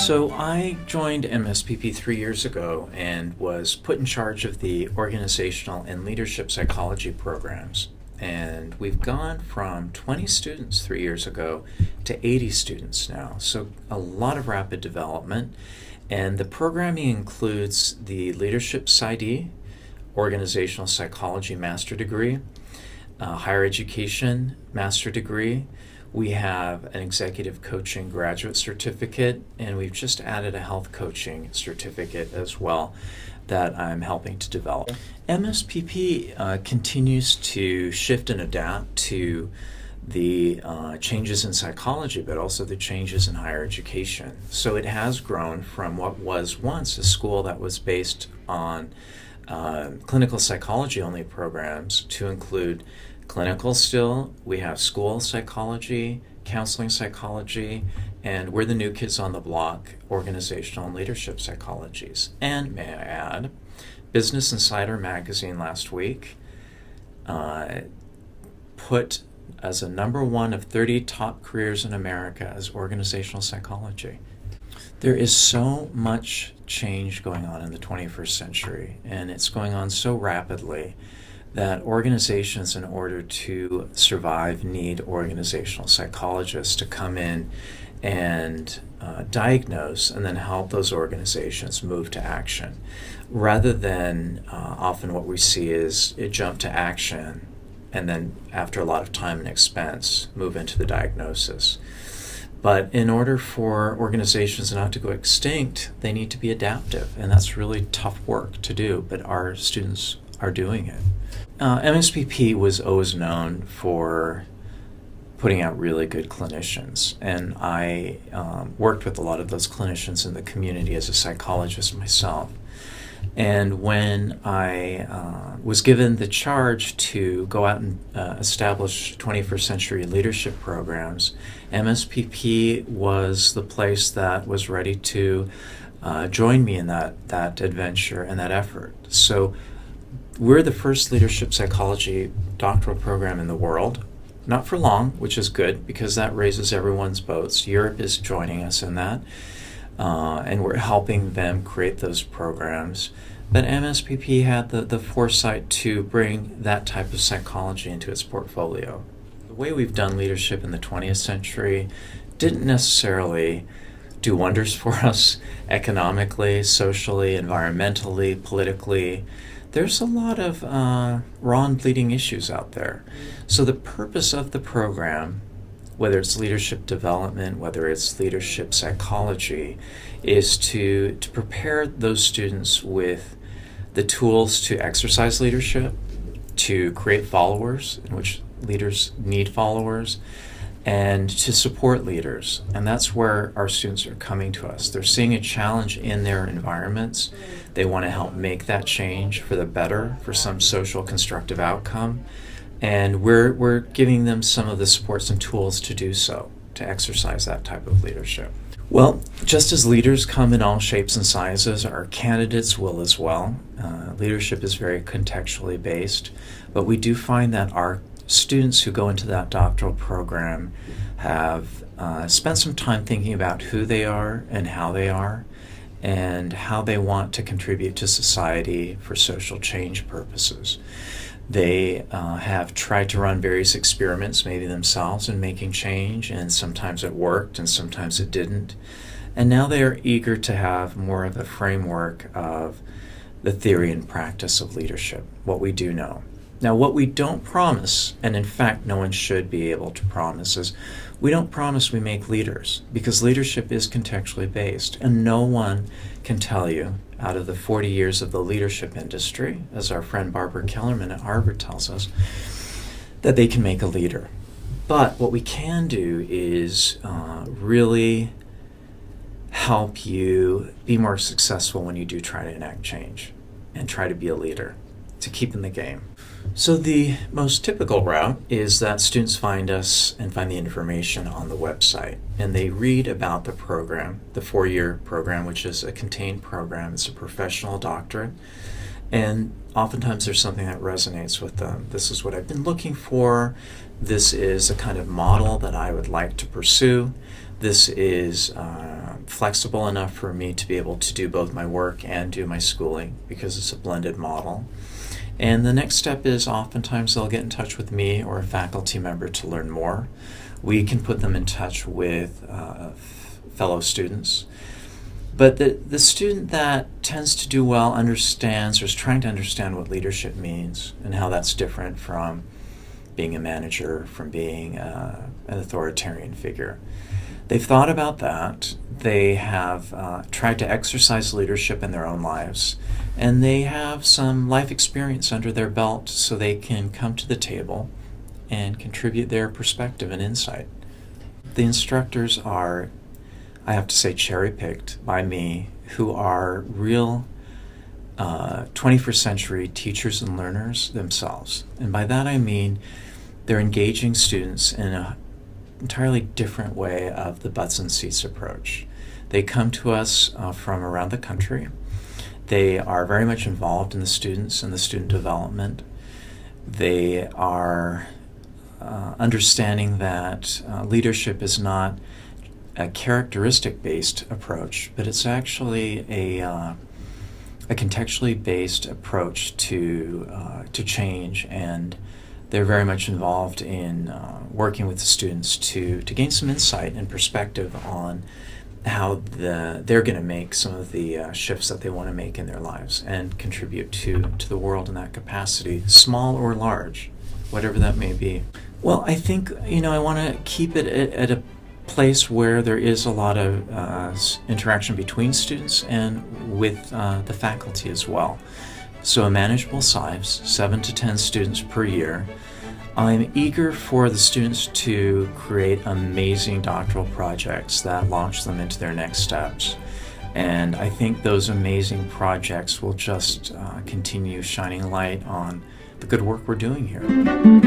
So I joined MSPP 3 years ago and was put in charge of the organizational and leadership psychology programs. And we've gone from 20 students 3 years ago to 80 students now. So a lot of rapid development. And the programming includes the Leadership PsyD, Organizational Psychology Master Degree, Higher Education Master Degree. We have an Executive Coaching Graduate Certificate, and we've just added a Health Coaching Certificate as well that I'm helping to develop. MSPP continues to shift and adapt to the changes in psychology, but also the changes in higher education. So it has grown from what was once a school that was based on clinical psychology only programs to include clinical still. We have school psychology, counseling psychology, and we're the new kids on the block, organizational and leadership psychologies. And may I add, Business Insider magazine last week put as a #1 of 30 top careers in America as organizational psychology. There is so much change going on in the 21st century, and it's going on so rapidly that organizations, in order to survive, need organizational psychologists to come in and diagnose and then help those organizations move to action. Rather than often what we see is it jump to action and then after a lot of time and expense move into the diagnosis. But in order for organizations not to go extinct, they need to be adaptive, and that's really tough work to do, but our students are doing it. MSPP was always known for putting out really good clinicians, and I worked with a lot of those clinicians in the community as a psychologist myself. And when I was given the charge to go out and establish 21st century leadership programs, MSPP was the place that was ready to join me in that adventure and that effort. So we're the first leadership psychology doctoral program in the world. Not for long, which is good because that raises everyone's boats. Europe is joining us in that, and we're helping them create those programs. But MSPP had the foresight to bring that type of psychology into its portfolio. The way we've done leadership in the 20th century didn't necessarily do wonders for us economically, socially, environmentally, politically. There's a lot of raw and bleeding issues out there. So the purpose of the program, whether it's leadership development, whether it's leadership psychology, is to prepare those students with the tools to exercise leadership, to create followers, in which leaders need followers, and to support leaders. And that's where our students are coming to us. They're seeing a challenge in their environments. They want to help make that change for the better, for some social constructive outcome. And we're giving them some of the supports and tools to do so, to exercise that type of leadership. Well, just as leaders come in all shapes and sizes, our candidates will as well. Leadership is very contextually based, but we do find that our students who go into that doctoral program have spent some time thinking about who they are and how they want to contribute to society for social change purposes. They have tried to run various experiments, maybe themselves, in making change, and sometimes it worked and sometimes it didn't. And now they are eager to have more of a framework of the theory and practice of leadership, what we do know. Now, what we don't promise, and in fact no one should be able to promise, is we don't promise we make leaders, because leadership is contextually based, and no one can tell you out of the 40 years of the leadership industry, as our friend Barbara Kellerman at Harvard tells us, that they can make a leader. But what we can do is really help you be more successful when you do try to enact change and try to be a leader, to keep in the game. So the most typical route is that students find us and find the information on the website, and they read about the program, the 4-year program, which is a contained program. It's a professional doctorate, and oftentimes there's something that resonates with them. This is what I've been looking for. This is a kind of model that I would like to pursue. This is flexible enough for me to be able to do both my work and do my schooling because it's a blended model. And the next step is oftentimes they'll get in touch with me or a faculty member to learn more. We can put them in touch with fellow students. But the student that tends to do well understands or is trying to understand what leadership means and how that's different from being a manager, from being an authoritarian figure. They've thought about that. They have tried to exercise leadership in their own lives, and they have some life experience under their belt so they can come to the table and contribute their perspective and insight. The instructors are, I have to say, cherry-picked by me, who are real 21st century teachers and learners themselves. And by that I mean they're engaging students in an entirely different way of the butts and seats approach. They come to us from around the country. They are very much involved in the students and the student development. They are understanding that leadership is not a characteristic-based approach, but it's actually a contextually based approach to change, and they're very much involved in working with the students to gain some insight and perspective on how they're going to make some of the shifts that they want to make in their lives and contribute to the world in that capacity, small or large, whatever that may be. Well, I think, I want to keep it at a place where there is a lot of interaction between students and with the faculty as well. So a manageable size, 7 to 10 students per year. I'm eager for the students to create amazing doctoral projects that launch them into their next steps. And I think those amazing projects will just continue shining light on the good work we're doing here.